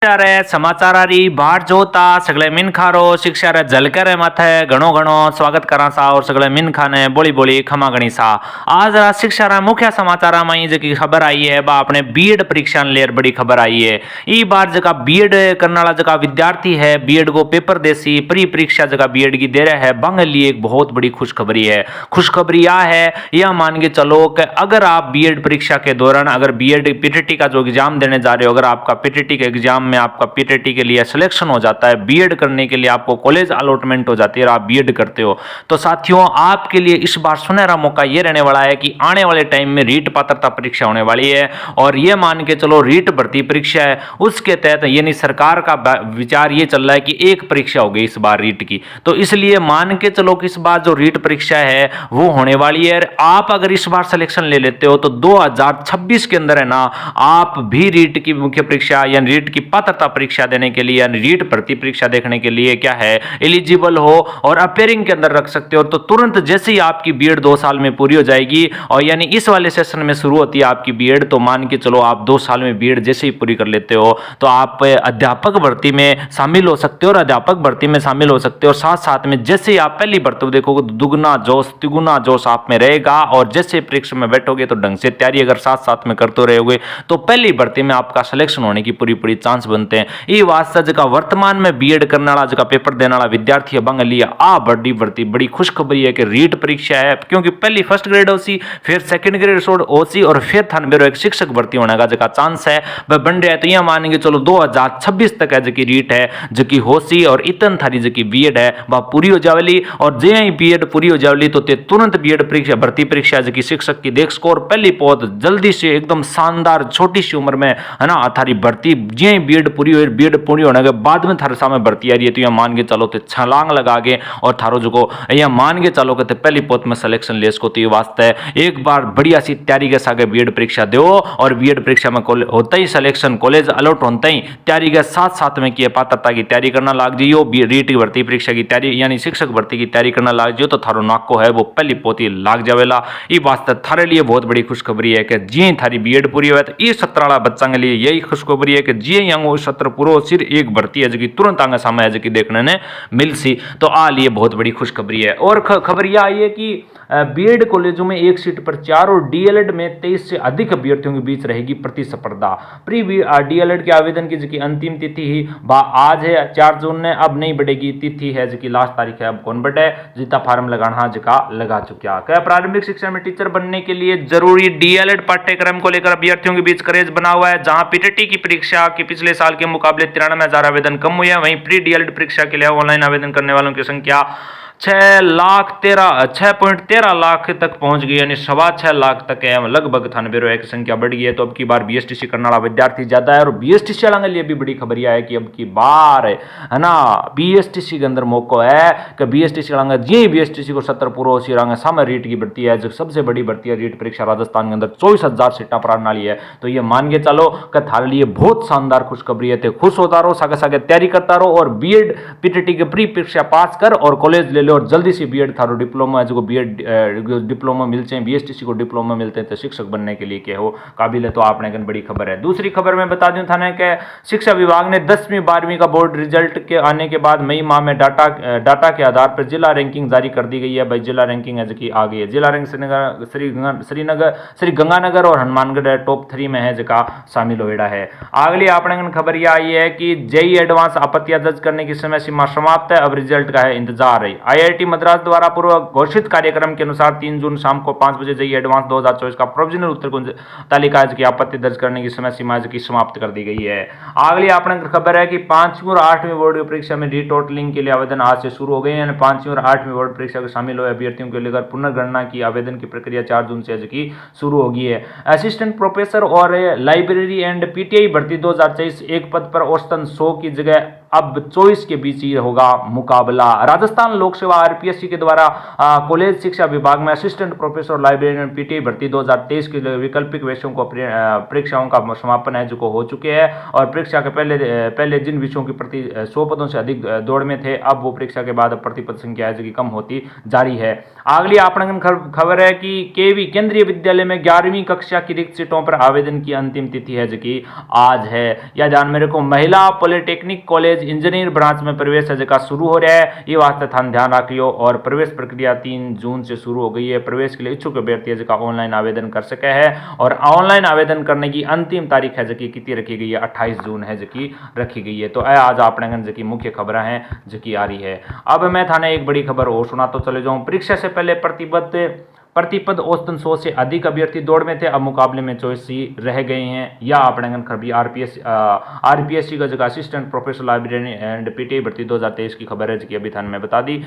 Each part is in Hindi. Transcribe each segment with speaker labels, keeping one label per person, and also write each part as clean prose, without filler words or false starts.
Speaker 1: समाचार आ रही बाढ़ जोता सगळे मिनखारो शिक्षा रे झलकर माथे घणो घणो स्वागत करा सा और सगळे मिनखा ने बोली बोली खमा गणी सा। आज शिक्षा रा मुख्य समाचार में जी खबर आई है बा अपने बीएड परीक्षा लेर बड़ी खबर आई है। ई बार जगह बीएड करने वाला जगह विद्यार्थी है बीएड को पेपर देसी प्री परीक्षा जगह बीएड की दे रहे है बंग लिए एक बहुत बड़ी खुशखबरी है। खुशखबरी यह है यह मान के चलो कि अगर आप बीएड परीक्षा के दौरान अगर बीएड पीटीटी का जो एग्जाम देने जा रहे हो अगर आपका पीटीटी के एग्जाम में आपका पीटीटी के लिए सिलेक्शन हो जाता है बीएड करने के लिए आपको कॉलेज अलॉटमेंट हो जाती है और आप बीएड करते हो तो साथियों आपके लिए इस बार सुनहरा मौका यह रहने वाला है कि आने वाले टाइम में रीट पात्रता परीक्षा होने वाली है और यह मान के चलो रीट भर्ती परीक्षा है उसके तहत यानी सरकार का विचार ये चल रहा है कि एक परीक्षा होगी इस बार रीट की तो इसलिए मान के चलो कि इस बार जो रीट परीक्षा है वो होने वाली है। आप अगर इस बार सिलेक्शन ले लेते हो तो 2026 के अंदर है ना आप भी रीट की मुख्य परीक्षा या रीट की पात्रता परीक्षा देने के लिए यानी रीट भर्ती परीक्षा देखने के लिए क्या है एलिजिबल हो और अपेयरिंग के अंदर रख सकते हो। तो तुरंत जैसे ही आपकी बीएड 2 साल में पूरी हो जाएगी और यानी इस वाले सेशन में शुरू होती है आपकी बीएड तो मान के चलो आप 2 साल में बीएड जैसे ही पूरी कर लेते हो तो आप अध्यापक भर्ती में शामिल हो सकते हो और अध्यापक भर्ती में शामिल हो सकते हो। साथ साथ में जैसे ही आप पहली भर्ती देखोगे तो दुगना जोश तिगुना जोश आप में रहेगा और जैसे परीक्षा में बैठोगे तो ढंग से तैयारी अगर साथ साथ में करते रहोगे तो पहली भर्ती में आपका सिलेक्शन होने की पूरी चांस बनते हैं। ये वास्ता जगह वर्तमान में बीएड करने वाला जगह पेपर देने वाला विद्यार्थी है बंग लिया आ बड़ी भर्ती बड़ी खुशखबरी है कि रीट परीक्षा है क्योंकि पहली फर्स्ट ग्रेड होसी फिर सेकंड ग्रेड होसी और फिर थानबेरो एक शिक्षक भर्ती होने का जगह चांस है वह बन रहा है। तो यह मानेंगे चलो 2026 तक है जकी रीट है जकी होसी और इतन थारी जकी बीएड है वह पूरी हो जावली और जे ही बीएड पूरी हो जावली तो तुरंत बीएड परीक्षा भर्ती परीक्षा जकी शिक्षक की देख स्कोर पहली पहुंच जल्दी से एकदम शानदार छोटी सी उम्र में है ना थारी भर्ती जे बीएड पूरी हुई बीएड पूरी होने के बाद में थारे सामने भर्ती आ रही है तो यह मान के चलो तो छलांग लगा के और थारो जो यह मान के चलो कि पहली पोत में सिलेक्शन ले इसको तो ये वास्ते एक बार बढ़िया सी तैयारी के साथ बीएड परीक्षा दो और बीएड परीक्षा में होता ही सिलेक्शन कॉलेज अलॉट होता ही तैयारी के साथ साथ में किए पात्रता की तैयारी करना लाग जाइयो रीट की भर्ती परीक्षा की तैयारी यानी शिक्षक भर्ती की तैयारी करना लाग जाइयो तो थारो नाको है वो पहली पोती लाग जावेला। ये वास्ते थारे लिए बहुत बड़ी खुशखबरी है कि जी थारी बीएड पूरी हुआ तो इस सत्र वाला बच्चा के लिए यही खुशखबरी है कि जी यंग सत्र पूरा सिर्फ एक भर्ती है जो कि तुरंत आगे सामने है जो कि देखने ने मिल सी तो आ लिए बहुत बड़ी खुशखबरी है। और खबर यह आई है कि बीएड कॉलेजों में एक सीट पर 4 और डीएलएड में 23 से अधिक अभ्यर्थियों के बीच रहेगी प्रतिस्पर्धा। प्री डीएलएड के आवेदन की जो अंतिम तिथि ही आज है 4 जून ने अब नहीं बढ़ेगी तिथि है जो कि लास्ट तारीख है अब कौन बढ़े जितना फार्म लगाना जगह लगा चुका क्या प्रारंभिक शिक्षा में टीचर बनने के लिए जरूरी डीएलएड पाठ्यक्रम को लेकर अभ्यर्थियों के बीच क्रेज बना हुआ है। जहां पीटीटी की परीक्षा के पिछले साल के मुकाबले 93,000 आवेदन कम हुए हैं वहीं प्री डीएलएड परीक्षा के लिए ऑनलाइन आवेदन करने वालों की संख्या 6.13 लाख तक पहुंच गई यानी 6.25 लाख तक है लगभग 98 की संख्या बढ़ गई है। तो अब की बार बीएसटीसी करने वाला विद्यार्थी ज्यादा है और बीएसटीसी वाला के लिए भी बड़ी खबर यह है कि अब की बार है ना बीएसटीसी के अंदर मौका है कि बीएसटीसी वाला जी बीएसटीसी को 70 पूरा हो रहा सामने रीट की भर्ती है जो सबसे बड़ी भर्ती है रीट परीक्षा राजस्थान के अंदर 24,000 सीटें प्राण वाली है। तो ये मान के चलो कि थारे लिए बहुत शानदार खुशखबरी है। खुश होता रहो सागे सागे तैयारी करता रहो और बीएड पीटीटी के प्री परीक्षा पास कर और कॉलेज ले और जल्दी से बीएड थारो डिप्लोमा जो बीएड डिप्लोमा मिलते हैं बीएसटीसी को डिप्लोमा मिलते हैं तो शिक्षक बनने के लिए क्या हो काबिल है। तो आपने बड़ी खबर है। दूसरी खबर में बता दूं थाने के शिक्षा विभाग ने 10वीं 12वीं का बोर्ड रिजल्ट के आने के बाद मई माह में डाटा के आधार पर जिला रैंकिंग जारी कर दी गई है। भाई जिला रैंकिंग है जो कि आ गई है। जिला रैंक श्री गंगानगर और हनुमानगढ़ टॉप 3 में है जगह शामिल होड़ा है। अगली आपने खबर यह आई है कि जेई एडवांस आपत्तियां दर्ज करने की समय सीमा समाप्त है अब रिजल्ट का है इंतजार है। आईआईटी मद्रास द्वारा पूर्व घोषित कार्यक्रम के अनुसार 3 जून शाम को 5 बजे जेईई एडवांस 2024 का प्रोविजनल उत्तर तालिका की आपत्ति दर्ज करने की समय सीमा की समाप्त कर दी गई है। अगली आपने खबर है कि 5वीं और 8वीं बोर्ड की परीक्षा में रीटोटलिंग के लिए आवेदन आज से शुरू हो गए हैं। 5वीं और 8वीं बोर्ड परीक्षा में शामिल हुए अभ्यर्थियों को लेकर पुनर्गणना की आवेदन की प्रक्रिया 4 जून से की शुरू होगी है। असिस्टेंट प्रोफेसर और लाइब्रेरी एंड पीटीआई भर्ती 2023 एक पद पर औसतन 100 की जगह अब 24 के बीच ही होगा मुकाबला। राजस्थान लोक सेवा आरपीएससी के द्वारा कॉलेज शिक्षा विभाग में असिस्टेंट प्रोफेसर लाइब्रेरियन पीटी भर्ती 2023 के लिए वैकल्पिक विषयों को परीक्षाओं का समापन है जो हो चुके हैं, और परीक्षा के पहले जिन विषयों की प्रति 100 पदों से अधिक दौड़ में थे, अब वो परीक्षा के बाद प्रतिपद संख्या है जो कि कम होती जारी है। अगली आपन खबर है कि केवी केंद्रीय विद्यालय में 11वीं कक्षा की रिक्त सीटों पर आवेदन की अंतिम तिथि है जो कि आज है। या ध्यान मेरे को महिला पॉलिटेक्निक कॉलेज इंजीनियर ब्रांच में प्रवेश है जो शुरू हो रहा है, ये वास्ते ध्यान रखियो। और प्रवेश प्रक्रिया 3 जून से शुरू हो गई है। प्रवेश के लिए इच्छुक अभ्यर्थी जो ऑनलाइन आवेदन कर सके है, और ऑनलाइन आवेदन करने की अंतिम तारीख है जो कि कितनी रखी गई है, 28 जून है जो कि रखी गई है। तो आज आपने जो कि मुख्य खबर हैं जो कि आ रही है। अब मैं थाने एक बड़ी खबर और सुना तो चले जाऊं। परीक्षा से पहले प्रतिपद औसतन 100 से अधिक अभ्यर्थी दौड़ में थे, अब मुकाबले में 24 ही रह गए हैं। या अपने खबर आरपीएससी का जगह assistant professor librarian and PT भर्ती 2023 की खबर है जो कि अभी थाने में बता दी।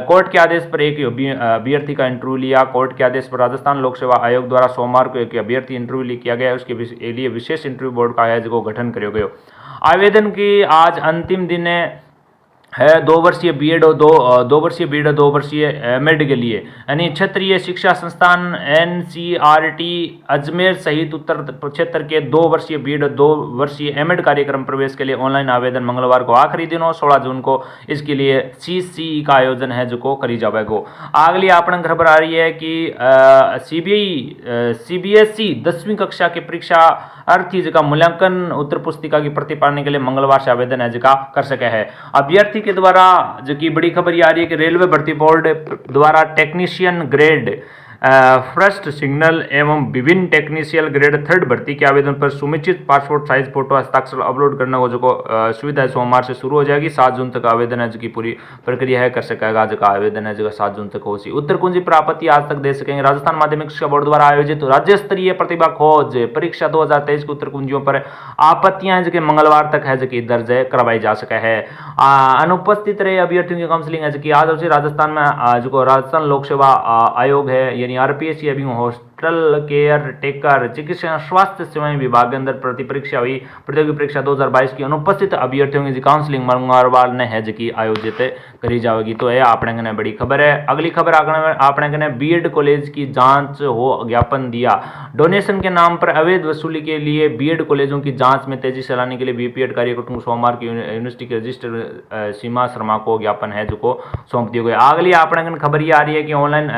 Speaker 1: कोर्ट के आदेश पर एक अभ्यर्थी का इंटरव्यू लिया। कोर्ट के आदेश पर राजस्थान लोक सेवा आयोग द्वारा सोमवार को एक अभ्यर्थी इंटरव्यू किया गया। उसके लिए विशेष इंटरव्यू बोर्ड का आयोजक को गठन किया गया। आवेदन की आज अंतिम दिन है 2 वर्षीय बीएड और 2 वर्षीय बीएड और 2 वर्षीय एमएड के लिए, यानी क्षेत्रीय शिक्षा संस्थान एनसीईआरटी अजमेर सहित उत्तर क्षेत्र के 2 वर्षीय बीएड और 2 वर्षीय एमएड कार्यक्रम प्रवेश के लिए ऑनलाइन आवेदन मंगलवार को आखिरी दिन हो 16 जून को इसके लिए सीसीई का आयोजन है जो को करी जाएगा। अगली आपन खबर आ रही है कि सीबीएसई 10वीं कक्षा की परीक्षा अर्थी जगह मूल्यांकन उत्तर पुस्तिका की प्रति पाने के लिए मंगलवार से आवेदन है जगह कर सके है। अभ्यर्थी के द्वारा जो कि बड़ी खबर ये आ रही है कि रेलवे भर्ती बोर्ड द्वारा टेक्नीशियन ग्रेड फर्स्ट सिग्नल एवं विभिन्न टेक्नीशियल ग्रेड 3rd भर्ती के आवेदन पर सुनिश्चित पासपोर्ट साइज फोटो हस्ताक्षर अपलोड करने को जो सुविधा सोमवार से शुरू हो जाएगी। 7 जून तक आवेदन है जो की पूरी प्रक्रिया है कर सकेगा जो आवेदन है जो 7 जून तक होगी। उत्तर कुंजी प्राप्ति आज तक दे सकेंगे। राजस्थान माध्यमिक शिक्षा बोर्ड द्वारा आयोजित राज्य स्तरीय प्रतिभा खोज परीक्षा 2023 के उत्तर कुंजियों पर आपत्तियां जो मंगलवार तक है जो कि दर्ज करवाई जा सके है। अनुपस्थित रहे अभ्यर्थियों की काउंसलिंग है जो कि आज राजस्थान में जो राजस्थान लोक सेवा आयोग है यानी आरपीएससी अभी हॉस्टल केयर टेकर चिकित्सा स्वास्थ्य सेवाएं विभाग के अंदर परीक्षा हुई। प्रतियोगी परीक्षा 2022 की अनुपस्थित अभ्यर्थियों की काउंसलिंग मंगलवार ने है जो कि आयोजित करी जाएगी। तो यह आपने बड़ी खबर है। अगली खबर आपने बीएड कॉलेज की जांच हो ज्ञापन दिया। डोनेशन के नाम पर अवैध वसूली के लिए बीएड कॉलेजों की जांच में तेजी से लाने के लिए बीपीएड कार्यकर्ताओं को सोमवार की यूनिवर्सिटी के रजिस्टर सीमा शर्मा को ज्ञापन है जो को सौंप दिया गया। अगली आपने खबर ये आ रही है कि ऑनलाइन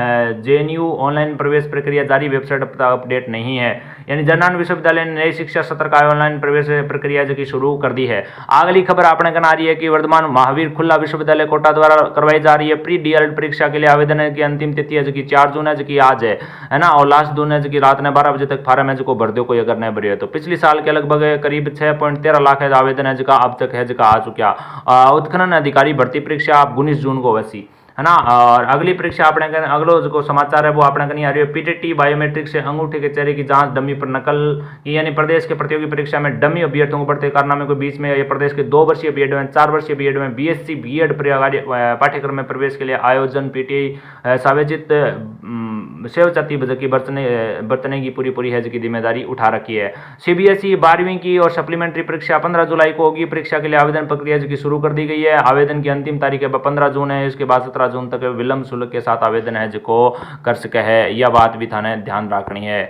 Speaker 1: जेएनयू ऑनलाइन प्रवेश प्रक्रिया जारी, वेबसाइट अपडेट नहीं है। यानी जननान विश्वविद्यालय ने नई शिक्षा सत्र का ऑनलाइन प्रवेश प्रक्रिया जो की शुरू कर दी है। अगली खबर आपने आ रही है कि वर्धमान महावीर खुला विश्वविद्यालय कोटा द्वारा करवाई जा रही है प्री डीएलएड परीक्षा के लिए आवेदन की अंतिम तिथि है जो कि 4 जून है जो कि आज है ना, और लास्ट जून है जो कि रात में 12 बजे तक फार्म है जो को भर दो कोई अगर नहीं भरे तो। पिछले साल के लगभग करीब 6.13 लाख आवेदन है जो अब तक है जो आ चुका। उत्खनन अधिकारी भर्ती परीक्षा 19 जून को वैसी है ना। और अगली परीक्षा अपने अगलो जो समाचार है वो अपने कहीं आ रही है पीटीटी बायोमेट्रिक से अंगूठे के चेहरे की जांच डमी पर नकल की, यानी प्रदेश के प्रतियोगी परीक्षा में डमी अभ्यर्थियों को बढ़ते कारनामे के बीच में ये प्रदेश के 2 वर्षीय बीएड में 4 वर्षीय बीएड में बीएससी बीएड पाठ्यक्रम में प्रवेश के लिए आयोजन पीटीआई सावेजित सेवचती की बरतने की पूरी है की जिम्मेदारी उठा रखी है। सीबीएसई 12वीं की और सप्लीमेंट्री परीक्षा 15 जुलाई को होगी। परीक्षा के लिए आवेदन प्रक्रिया जो शुरू कर दी गई है। आवेदन की अंतिम तारीख 15 जून है। इसके बाद 17 जून तक विलंब शुल्क के साथ आवेदन है जो को कर सके है। यह बात भी थाने ध्यान रखनी है।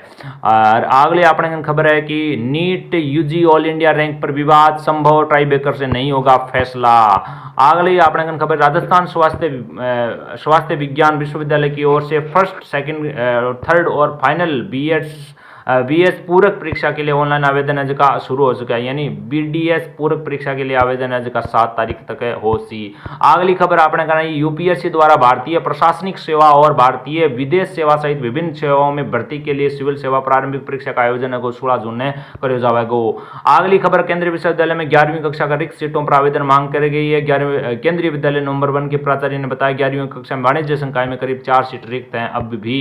Speaker 1: और अगले अपने खबर है कि NEET UG all India rank पर विवाद संभव, ट्राई बेकर से नहीं होगा फैसला। अगली अपने खबर राजस्थान स्वास्थ्य विज्ञान विश्वविद्यालय की ओर से फर्स्ट सेकंड 3rd और फाइनल बीएस पूरक परीक्षा के लिए ऑनलाइन आवेदन है जो शुरू हो चुका है। यानी बीडीएस पूरक परीक्षा के लिए आवेदन है जो 7 तारीख तक हो सी। अगली खबर आपने कहना है यूपीएससी द्वारा भारतीय प्रशासनिक सेवा और भारतीय विदेश सेवा सहित विभिन्न सेवाओं में भर्ती के लिए सिविल सेवा प्रारंभिक परीक्षा का आयोजन है 16 जून ने करे जाएगा। अगली खबर केंद्रीय विश्वविद्यालय में 11वीं कक्षा का रिक्त सीटों पर आवेदन मांग करी गई है। 11वीं केंद्रीय विद्यालय नंबर 1 के प्राचार्य ने बताया 11वीं कक्षा में वाणिज्य संकाय में करीब 4 सीट रिक्त हैं अब भी।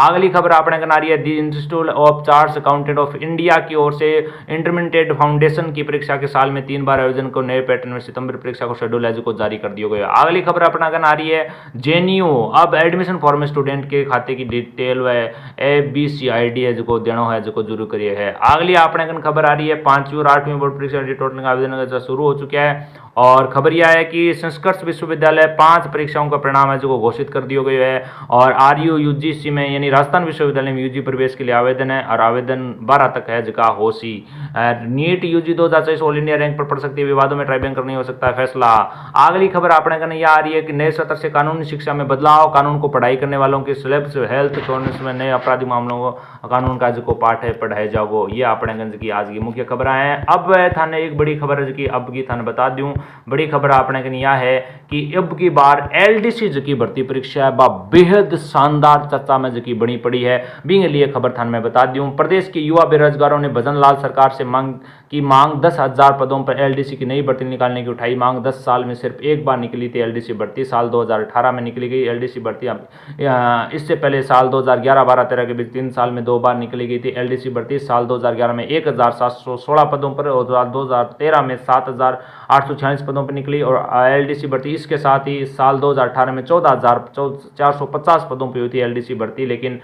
Speaker 1: अगली खबर आपने कहना रही है the institute of chartered accountant of India की ओर से इंटरमीडिएट फाउंडेशन की परीक्षा के साल में 3 बार आयोजन को नए पैटर्न में सितंबर परीक्षा को शेड्यूल है को जारी कर दिया गया। अगली खबर अपना आ रही है जेएनयू अब एडमिशन फॉर्म स्टूडेंट के खाते की डिटेल व ABCID है जो देना है जो जरूर करिए है। अगली अपने खबर आ रही है 5वीं और 8वीं बोर्ड परीक्षा टोटल आवेदन शुरू हो चुका है और खबर यह है कि संस्कृत विश्वविद्यालय 5 परीक्षाओं का परिणाम है जो घोषित कर दिया गया है और RU UGC में यानी राजस्थान विश्वविद्यालय में यूजी प्रवेश के लिए आवेदन है और आवेदन 12 तक है जिका होशी। NEET UG 2024 all India rank पर पड़ सकती है, विवादों में ट्राइबैंक करनी हो सकता है फैसला। अगली खबर अपने कने यह आ रही है कि नए सत्र से कानूनी शिक्षा में बदलाव, कानून को पढ़ाई करने वालों के सिलेबस हेल्थ इंश्योरेंस में नए आपराधिक मामलों को कानून का जो पाठ है पढ़ाया जाओ। ये अपने गंज की आज की मुख्य खबर है। अब थाने एक बड़ी खबर है कि अब की थाने बता दूं बड़ी खबर आपने कन यह है कि अब की बार LDC की भर्ती परीक्षा है बेहद शानदार चर्चा में की बनी पड़ी है बिंग लिए खबर थान में बता दूं। प्रदेश के युवा बेरोजगारों ने भजन लाल सरकार से मांग 10,000 पदों पर LDC की नई भर्ती निकालने की उठाई मांग। 10 साल में सिर्फ एक बार निकली थी LDC भर्ती, साल 2018 में निकली गई LDC भर्ती। इससे पहले साल 2011, 12, 13 के बीच 3 साल में 2 बार निकली गई थी LDC भर्ती। साल 2011 में 1,716 पदों पर और 2013 में 7,846 पदों पर निकली और LDC भर्ती। इसके साथ ही साल 2018 में 14,450 पदों पर हुई थी LDC भर्ती। लेकिन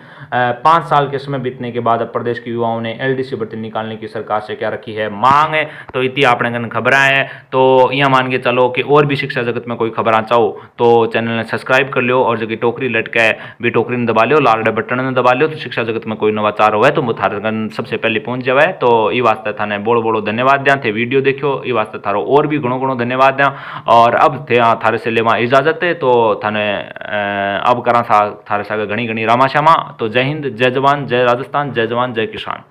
Speaker 1: 5 साल के समय बीतने के बाद अब प्रदेश के युवाओं ने LDC भर्ती निकालने की सरकार से क्या रखी है मांग है। तो इतनी आपने खबर है तो यह मान के चलो कि और भी शिक्षा जगत में कोई खबर चाहो तो चैनल ने सब्सक्राइब कर लियो और जो टोकरी लटका है भी टोकरी ने दबा लियो, लाल बटन ने दबा लियो तो शिक्षा जगत में कोई नवाचार हो तो वो थारे सबसे पहले पहुंच जाए। तो ये वास्ते थाने बोलो धन्यवाद दिया थे वीडियो देखियो, ये वास्ते थारो और भी घणो धन्यवाद दिया। और अब थारे से लेवा इजाजत है तो थाने अब करा थारे सागे घनी रामाश्यामा। तो जय हिंद, जय जवान, जय राजस्थान, जय जवान, जय किसान।